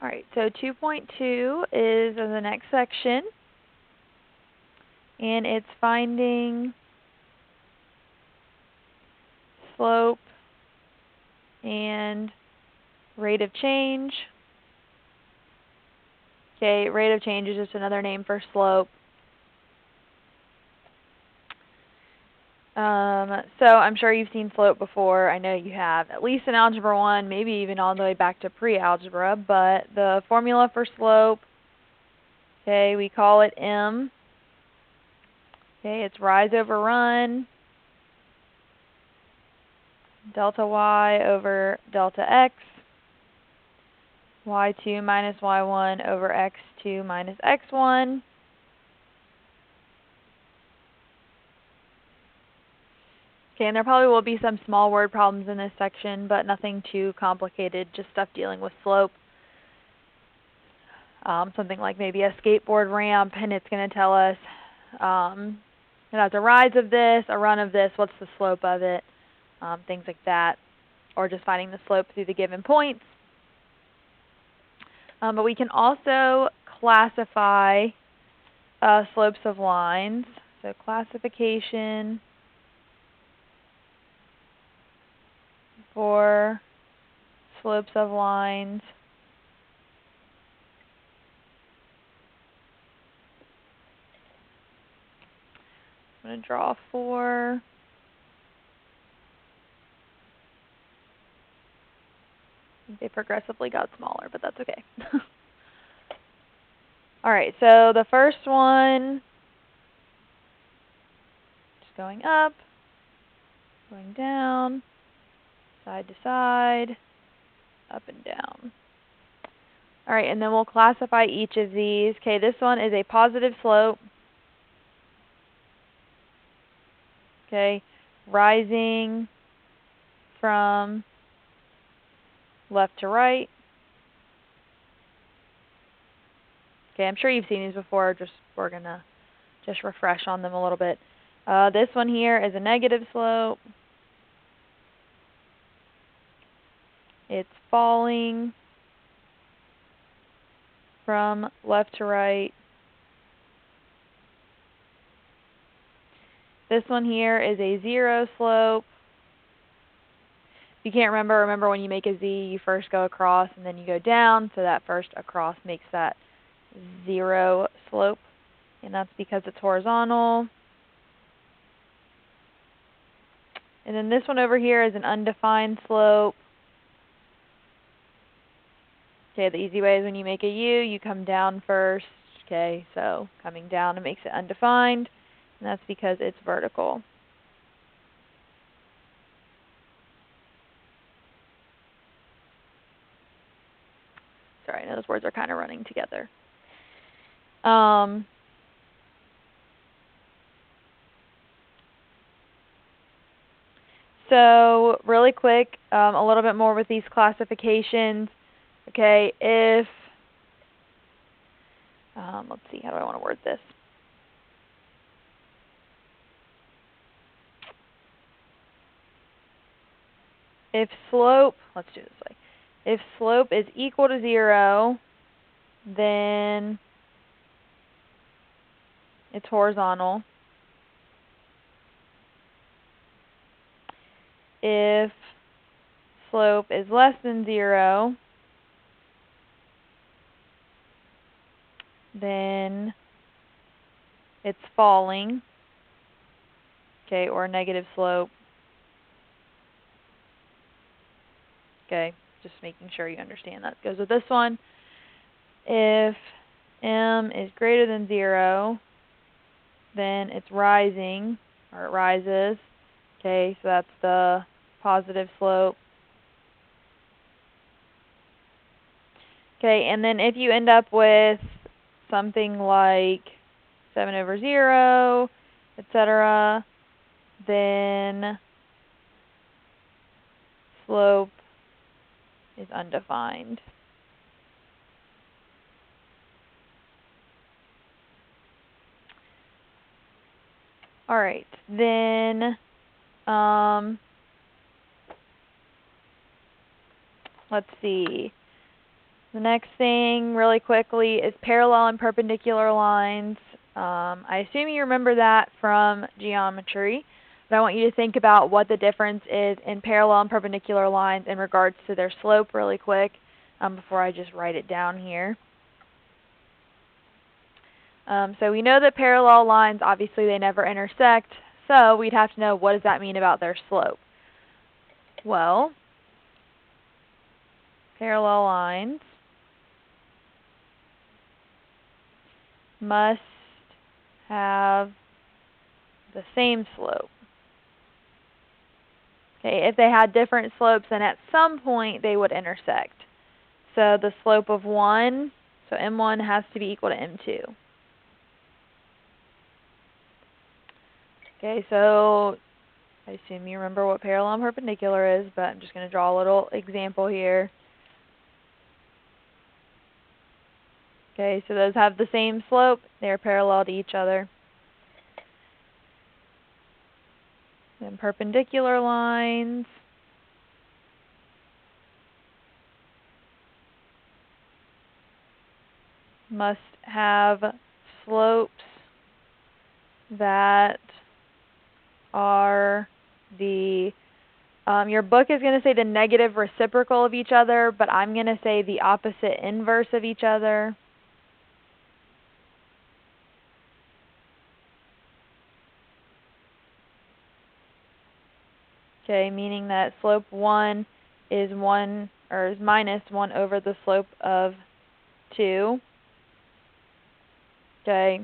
All right, so 2.2 is in the next section, and it's finding slope and rate of change. Okay, rate of change is just another name for slope. So I'm sure you've seen slope before. I know you have, at least in Algebra 1, maybe even all the way back to pre-algebra. But the formula for slope, okay, we call it M. Okay, it's rise over run, delta y over delta x, y2 minus y1 over x2 minus x1. Okay, and there probably will be some small word problems in this section, but nothing too complicated, just stuff dealing with slope. Something like maybe a skateboard ramp, and it's going to tell us it has a rise of this, a run of this, what's the slope of it, things like that, or just finding the slope through the given points. But we can also classify slopes of lines. So classification for slopes of lines. I'm going to draw 4. I think they progressively got smaller, but that's okay. All right, so the first one, just going up, going down, side to side, up and down. All right, and then we'll classify each of these. Okay, this one is a positive slope. Okay, rising from left to right. Okay, I'm sure you've seen these before. We're gonna just refresh on them a little bit. This one here is a negative slope. It's falling from left to right. This one here is a zero slope. If you can't remember when you make a Z, you first go across and then you go down. So that first across makes that zero slope, and that's because it's horizontal. And then this one over here is an undefined slope. Okay, the easy way is when you make a U, you come down first. Okay, so coming down, it makes it undefined, and that's because it's vertical. Sorry, I know those words are kind of running together. So really quick, a little bit more with these classifications. Okay, if, let's see, how do I want to word this? If slope, let's do it this way. If slope is equal to 0, then it's horizontal. If slope is less than 0, then it's falling, okay, or negative slope. Okay, just making sure you understand that goes with this one. If m is greater than 0, then it's rising, or it rises. Okay, so that's the positive slope. Okay, and then if you end up with something like 7 over 0, etc., then slope is undefined. All right, then let's see. The next thing, really quickly, is parallel and perpendicular lines. I assume you remember that from geometry, but I want you to think about what the difference is in parallel and perpendicular lines in regards to their slope really quick before I just write it down here. So we know that parallel lines, obviously they never intersect, so we'd have to know what does that mean about their slope. Well, parallel lines must have the same slope. Okay, if they had different slopes, then at some point they would intersect. So the slope of 1, so m1 has to be equal to m2. Okay, so I assume you remember what parallel and perpendicular is, but I'm just going to draw a little example here. Okay, so those have the same slope. They're parallel to each other. Then perpendicular lines must have slopes that are the, your book is going to say the negative reciprocal of each other, but I'm going to say the opposite inverse of each other. Okay, meaning that slope 1 is minus 1 over the slope of 2. Okay.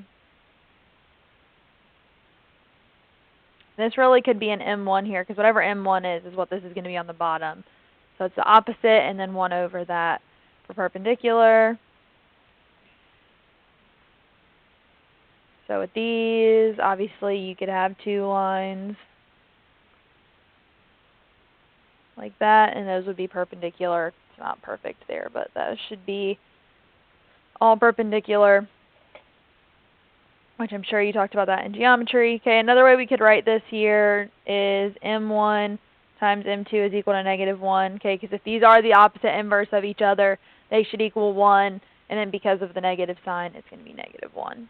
This really could be an M1 here, because whatever M1 is what this is going to be on the bottom. So it's the opposite and then 1 over that for perpendicular. So with these, obviously you could have 2 lines like that, and those would be perpendicular. It's not perfect there, but that should be all perpendicular, which I'm sure you talked about that in geometry. Okay, another way we could write this here is m1 times m2 is equal to -1. Okay, because if these are the opposite inverse of each other, they should equal 1, and then because of the negative sign, it's going to be -1.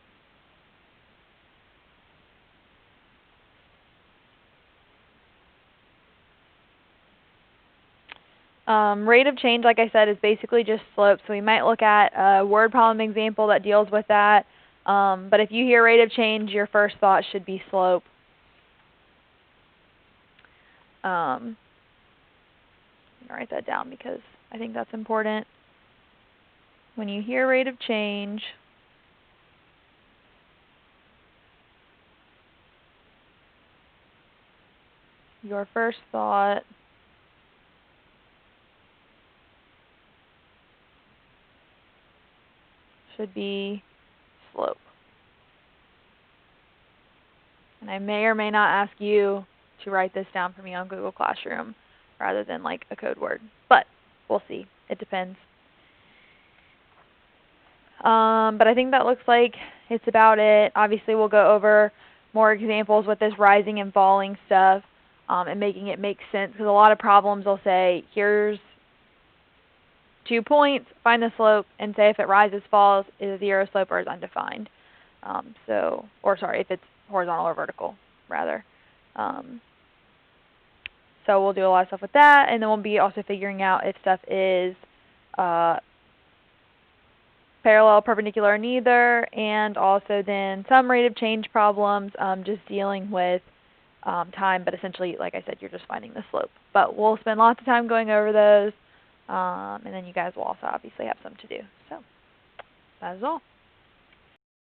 Rate of change, like I said, is basically just slope. So we might look at a word problem example that deals with that. But if you hear rate of change, your first thought should be slope. I'm going to write that down because I think that's important. When you hear rate of change, your first thought should be slope. And I may or may not ask you to write this down for me on Google Classroom rather than like a code word. But we'll see. It depends. But I think that looks like it's about it. Obviously, we'll go over more examples with this rising and falling stuff and making it make sense. Because a lot of problems will say, here's 2 points, find the slope, and say if it rises, falls, is a zero slope or is undefined. If it's horizontal or vertical, rather. So we'll do a lot of stuff with that, and then we'll be also figuring out if stuff is parallel, perpendicular, or neither, and also then some rate of change problems, just dealing with time, but essentially, like I said, you're just finding the slope. But we'll spend lots of time going over those, and then you guys will also obviously have some to do. So that is all.